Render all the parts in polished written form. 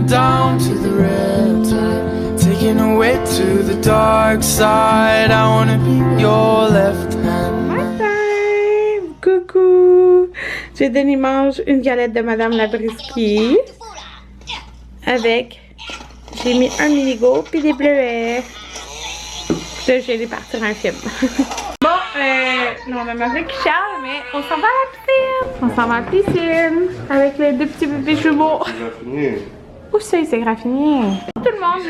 down to the red tide, taking away to the dark side. I wanna be your left hand. Hi, coucou. Jenny mange une galette de Madame Labriski avec, j'ai mis un minigo puis des bleuets. Puis là, je vais aller partir un film. Bon, non, on a mangé qui chiale, mais on s'en va à la piscine. On s'en va à la piscine avec les deux petits bébés jumeaux. Où c'est graffinier? Tout le monde,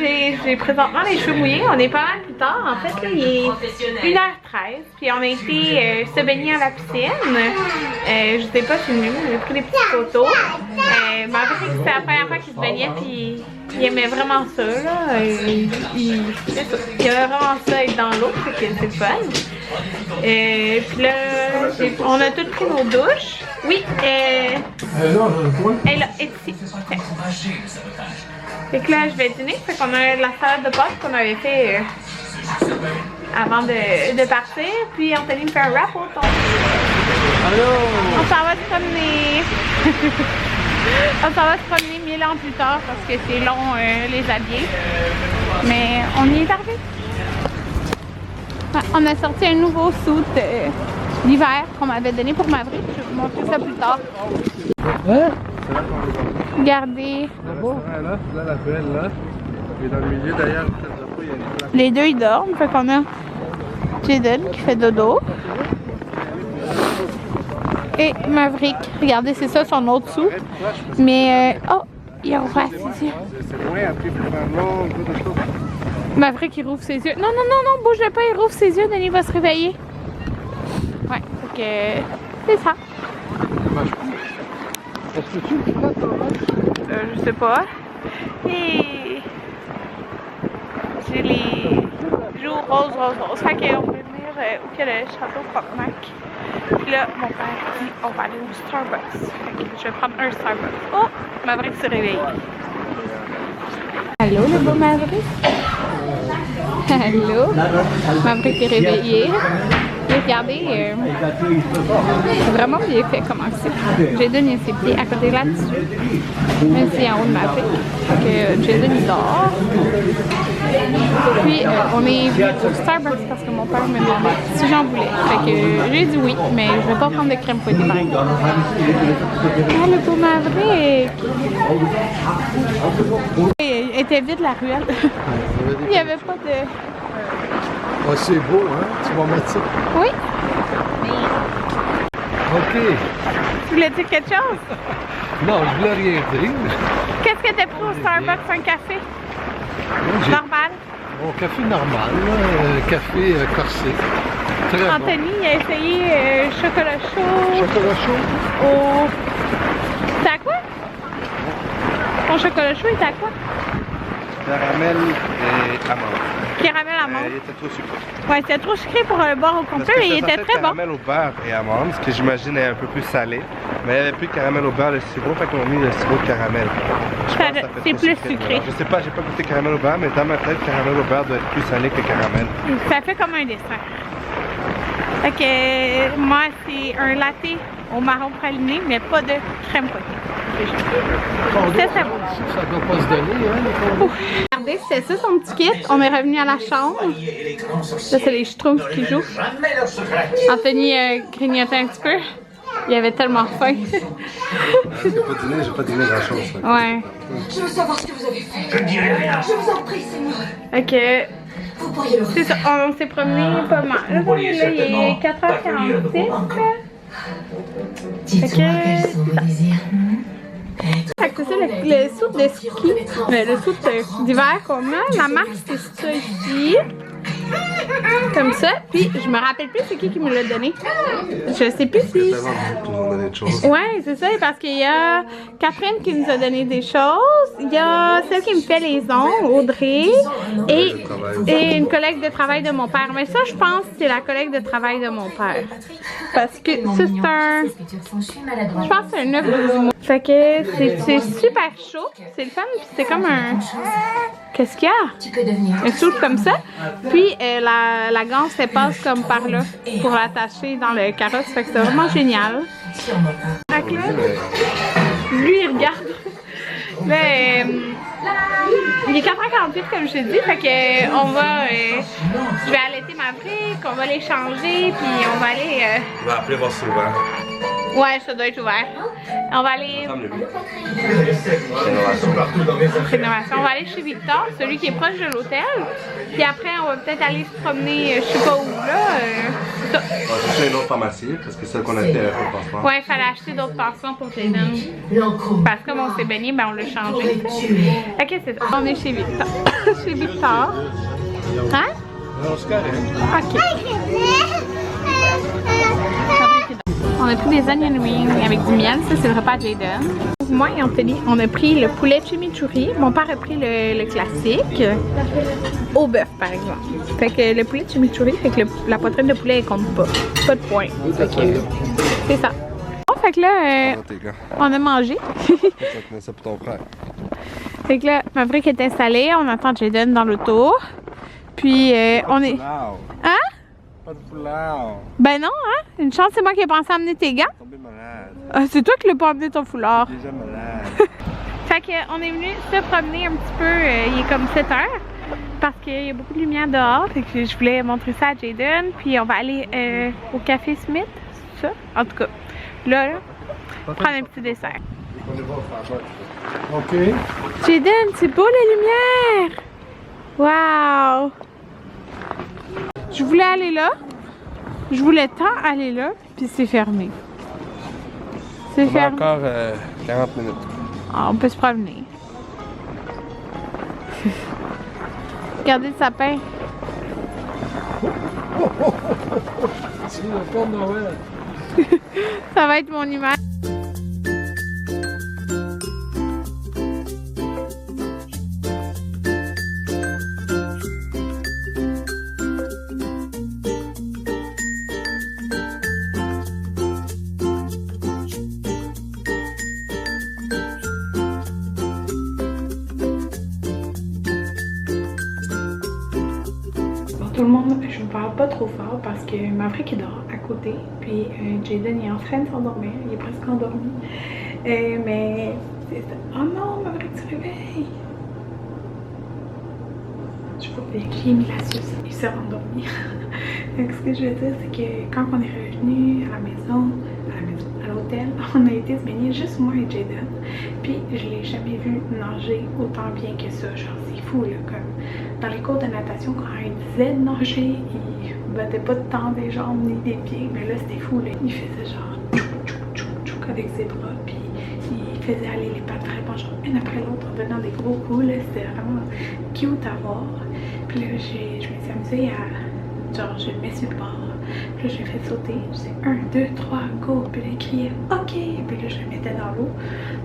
j'ai présentement les cheveux mouillés. On est pas mal plus tard. En fait, là, il est 1h13. Puis on a été se baigner à la piscine. Je vous ai pas filmé, j'ai pris des petites photos. Mais en fait, c'était la première fois qu'il se baignait. Puis il aimait vraiment ça. Là. Il aimait vraiment ça être dans l'eau. C'est le fun. Puis là, on a toutes pris nos douches. Oui, elle est ici. Fait que là, je vais dîner. Fait qu'on a la salade de pâtes qu'on avait fait avant de partir. Puis Anthony me fait un wrap au thon. On s'en va se promener. On s'en va se promener 1000 ans plus tard parce que c'est long les habiller. Mais on y est arrivé. On a sorti un nouveau suit d'hiver qu'on m'avait donné pour Maverick. Je vais vous montrer ça plus tard. Hein? Regardez. Là, la belle là. Et dans le milieu d'ailleurs, les deux ils dorment. Fait qu'on a Jaden qui fait dodo. Et Maverick. Regardez, c'est ça son autre sou. Mais oh, il a ouvert ses yeux. c'est loin après, il faut faire un long bout de choses. Maverick il rouvre ses yeux. Non, non, non, non, bouge pas, il rouvre ses yeux. Denis va se réveiller. Ouais, fait que c'est ça. Est-ce que tu Je sais pas. Et j'ai les joues rose. Fait qu'on va venir où que le château Frontenac. Puis là, mon père dit on va aller au Starbucks. Fait que je vais prendre un Starbucks. Oh, Maverick se réveille. Allô, le beau Maverick? Allô? Maverick est réveillé. Regardez, c'est vraiment bien fait comment c'est. Jaden il ses pieds à côté là-dessus. Même s'il est en haut de ma fille. Jaden il dort. Puis on est venu au Starbucks parce que mon père me demandait si j'en voulais. Fait que j'ai dit oui, mais je vais pas prendre de crème fouettée par exemple. Ah, le beau Maverick! Il était vide la ruelle. Il n'y avait pas de... Oh, c'est beau, hein? Tu vas mettre ça? Oui. OK. Tu voulais dire quelque chose? Non, je voulais rien dire. Qu'est-ce que t'as pris au Starbucks? Un café? Normal? Bon, café normal, là. Café corsé. Très bon. Anthony, il a essayé chocolat chaud. Chocolat chaud? Au... T'es à quoi? Ton chocolat chaud, il était à quoi? Caramel et amande. Caramel amande. Il était trop sucré. Ouais, c'était trop sucré pour le boire au complet, mais il était très bon. Caramel au beurre et amande, ce que j'imagine est un peu plus salé. Mais il n'y avait plus de caramel au beurre, le sirop, fait qu'on a mis le sirop de caramel. C'est plus sucré. Je sais pas, j'ai pas goûté caramel au beurre, mais dans ma tête, caramel au beurre doit être plus salé que caramel. Ça fait comme un dessert. Fait que moi, c'est un latte au marron praliné, mais pas de crème fouettée. C'est ça. Ça doit pas se donner, hein? Regardez, c'était ça son petit kit. On est revenu à la chambre. Là, c'est les Schtroumpfs qui jouent. Anthony grignotait un petit peu. Il avait tellement faim. J'ai pas dîné grand-chose. Ouais. Je veux savoir ce que vous avez fait. Je ne dirai rien. Je vous en prie, c'est moi. Ok. Vous pourriez le C'est ça, on s'est promené pas mal. Là, il est 4h46. Dites-moi quels sont vos désirs. Fait que c'est ça, le soude de ski, le soude d'hiver qu'on a. La marque, c'est ça ici. Comme ça. Puis, je me rappelle plus c'est qui me l'a donné. Je sais plus si... Ouais, c'est ça, parce qu'il y a Catherine qui nous a donné des choses. Il y a celle qui me fait les ongles, Audrey. Et une collègue de travail de mon père. Mais ça, je pense que c'est la collègue de travail de mon père. Parce que ça, c'est un... Je pense que c'est un 9-12 mois. Fait que c'est super chaud. C'est le fun. Puis c'est comme un... Qu'est-ce qu'il y a? Un soude comme ça. Puis la ganse, elle passe comme par là pour l'attacher dans le carrosse. Fait que c'est vraiment génial. Fait que là, lui, il regarde. Là, il est 4h48 comme je t'ai dit, fait que on va, je vais allaiter ma brique, on va les changer, puis on va aller... On va appeler voir si c'est ouvert. Ouais, ça doit être ouvert. On va aller... Rénovation. On va aller chez Victor, celui qui est proche de l'hôtel. Puis après, on va peut-être aller se promener, je sais pas où, là. Ça. On va chercher une autre pharmacie, parce que celle qu'on a fait, elle pas de pansement. Ouais, il fallait acheter d'autres pansements pour Jaden. Parce que comme on s'est baigné, ben on l'a changé. Ok, c'est ça. On est chez Victor. Chez Victor. Hein? Non, c'est correct. Ok. On a pris des onion rings avec du miel, ça c'est le repas de Jaden. Moi et Anthony, on a pris le poulet chimichurri. Mon père a pris le classique au bœuf par exemple. Fait que le poulet chimichurri, fait que la poitrine de poulet elle compte pas. Pas de point. Fait que c'est ça. Bon, fait que là, on a mangé. Ça pour ton frère. Fait que là, ma brique est installée, on attend Jaden dans l'auto. Puis on est... Hein? Pas de foulard. Ben non, hein? Une chance, c'est moi qui ai pensé à amener tes gants. Tombé malade. Ah, c'est toi qui l'as pas amené ton foulard. Déjà malade. Fait qu'on est venu se promener un petit peu, il est comme 7 heures. Parce qu'il y a beaucoup de lumière dehors. Fait que je voulais montrer ça à Jaden. Puis on va aller au Café Smith, c'est ça? En tout cas, là, prendre un petit dessert. Ok. Jaden, c'est beau la lumière! Waouh! Je voulais aller là. Je voulais tant aller là, puis c'est fermé. C'est On a fermé. encore 40 minutes. Ah, on peut se promener. Regardez le sapin. C'est le Père Noël. Ça va être mon image. Tout le monde, je ne parle pas trop fort parce que Maverick est dehors à côté, puis Jaden est en train de s'endormir, il est presque endormi. Mais c'est ça. Oh non, Maverick se réveille! Je vois bien qu'il a mis la suce, il s'est endormi. Donc, ce que je veux dire, c'est que quand on est revenu à la maison, à l'hôtel, on a été se baigner juste moi et Jaden. Puis je l'ai jamais vu nager autant bien que ça. Genre, c'est fou là, comme dans les cours de natation, quand il disait de nager, il battait pas tant des jambes ni des pieds, mais là c'était fou là. Il faisait genre tchouk tchouk tchouk tchouk avec ses bras, puis il faisait aller les pattes vraiment genre une après l'autre en donnant des gros coups là. C'était vraiment cute à voir. Puis là, je me suis amusée à genre je le mets sur le bord. Puis là, je l'ai fait sauter. Je disais 1, 2, 3, go. Puis là, il criait OK. Puis là, je le mettais dans l'eau.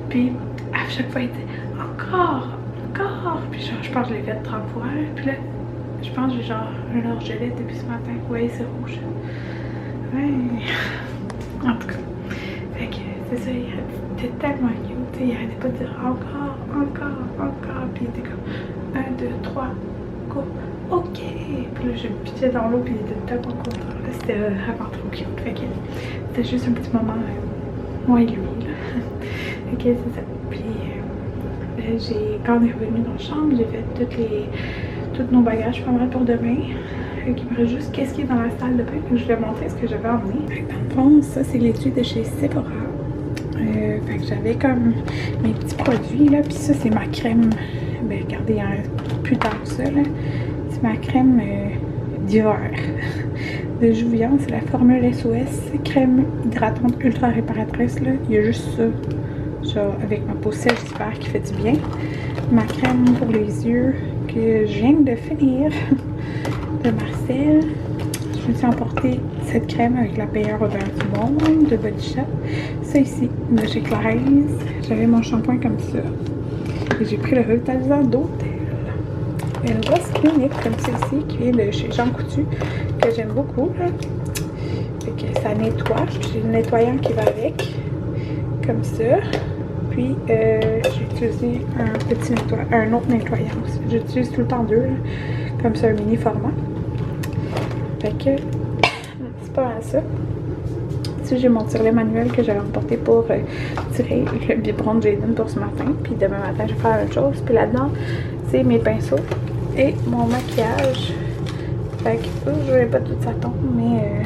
Puis à chaque fois, il disait encore, encore. Puis genre, je pense que je l'ai fait 30 fois. Puis là, je pense que j'ai genre un orgelet depuis ce matin. Ouais, c'est rouge. Ouais. En tout cas. Fait que c'est ça, il était tellement cute. Il arrêtait pas de dire encore, encore, encore. Puis il était comme 1, 2, 3, go. OK! Puis là, je me pitchais dans l'eau, puis il était tellement content. C'était vraiment trop cute. Fait que c'était juste un petit moment, moi et lui, là. Fait que c'est ça. Puis, quand on est revenu dans la chambre, j'ai fait tous nos bagages pas mal pour demain. Fait qu'il me reste juste qu'est-ce qui est dans la salle de bain. Fait que je vais montrer ce que j'avais emmené. Fait que dans le fond, ça, c'est l'étui de chez Sephora. Fait que j'avais comme mes petits produits, là. Puis ça, c'est ma crème. Ben, regardez, il y a plus tard que ça, là. Ma crème d'hiver de Jouviance, c'est la formule SOS, crème hydratante ultra réparatrice là. Il y a juste ça, genre avec ma peau sèche d'hiver qui fait du bien. Ma crème pour les yeux que je viens de finir de Marcel. Je me suis emporté cette crème avec la meilleure odeur du monde de Body Shop. Ça ici, de chez Clarins. J'avais mon shampoing comme ça. Et j'ai pris le revitalisant d'hôtel. Une grosse clinique comme celle-ci qui vient de chez Jean Coutu, que j'aime beaucoup. Là. Fait que ça nettoie. J'ai le nettoyant qui va avec, comme ça. Puis j'ai utilisé un autre nettoyant aussi. J'utilise tout le temps deux, là, comme ça, un mini format. Fait que c'est pas mal ça. Aussi, j'ai mon tirelet manuel que j'avais emporté pour tirer le biberon de Jaden pour ce matin. Puis demain matin, je vais faire la même chose. Puis là-dedans, c'est mes pinceaux et mon maquillage. Fait que je n'aurai pas tout ça tombe, mais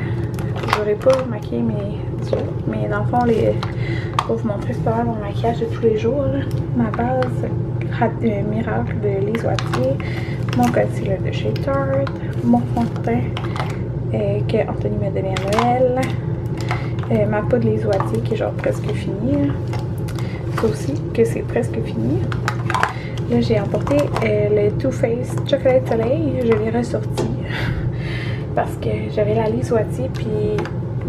j'aurais pas maquillé mes os. Mais dans le fond, pour vous montrer, c'est pas mal mon maquillage de tous les jours. Là. Ma base Miracle de Lise Wattier, mon concealer de chez Tarte, mon fond de teint que Anthony m'a donné à Noël, ma poudre Lise Wattier qui est genre presque finie. Ça aussi, que c'est presque fini. Là, j'ai emporté le Too Faced Chocolate Soleil. Je l'ai ressorti parce que j'avais la Lise Wattier puis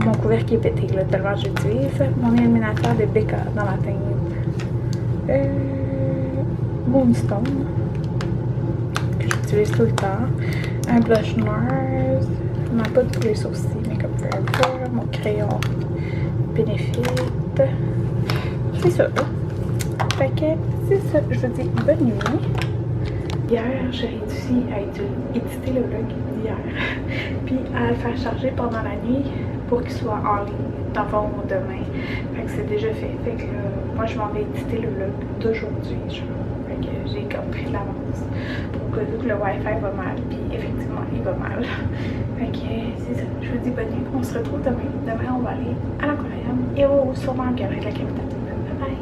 mon couvercle qui est pété, là, tellement j'utilise. Mon illuminateur de Becca dans la teinte Moonstone que j'utilise tout le temps. Un blush noir, ma poudre pour les sourcils Makeup Forever, mon crayon Benefit. C'est ça. Fait que c'est ça. Je vous dis bonne nuit. Hier, j'ai réussi à éditer le vlog d'hier, puis à le faire charger pendant la nuit pour qu'il soit en ligne d'avant ou demain. Fait que c'est déjà fait. Fait que moi, je m'en vais éditer le vlog d'aujourd'hui. Fait que j'ai comme pris de l'avance pour que vu que le Wi-Fi va mal, puis effectivement, il va mal. Fait que c'est ça. Je vous dis bonne nuit. On se retrouve demain. Demain, on va aller à l'aquarium et sûrement au Galerie de la Capitale.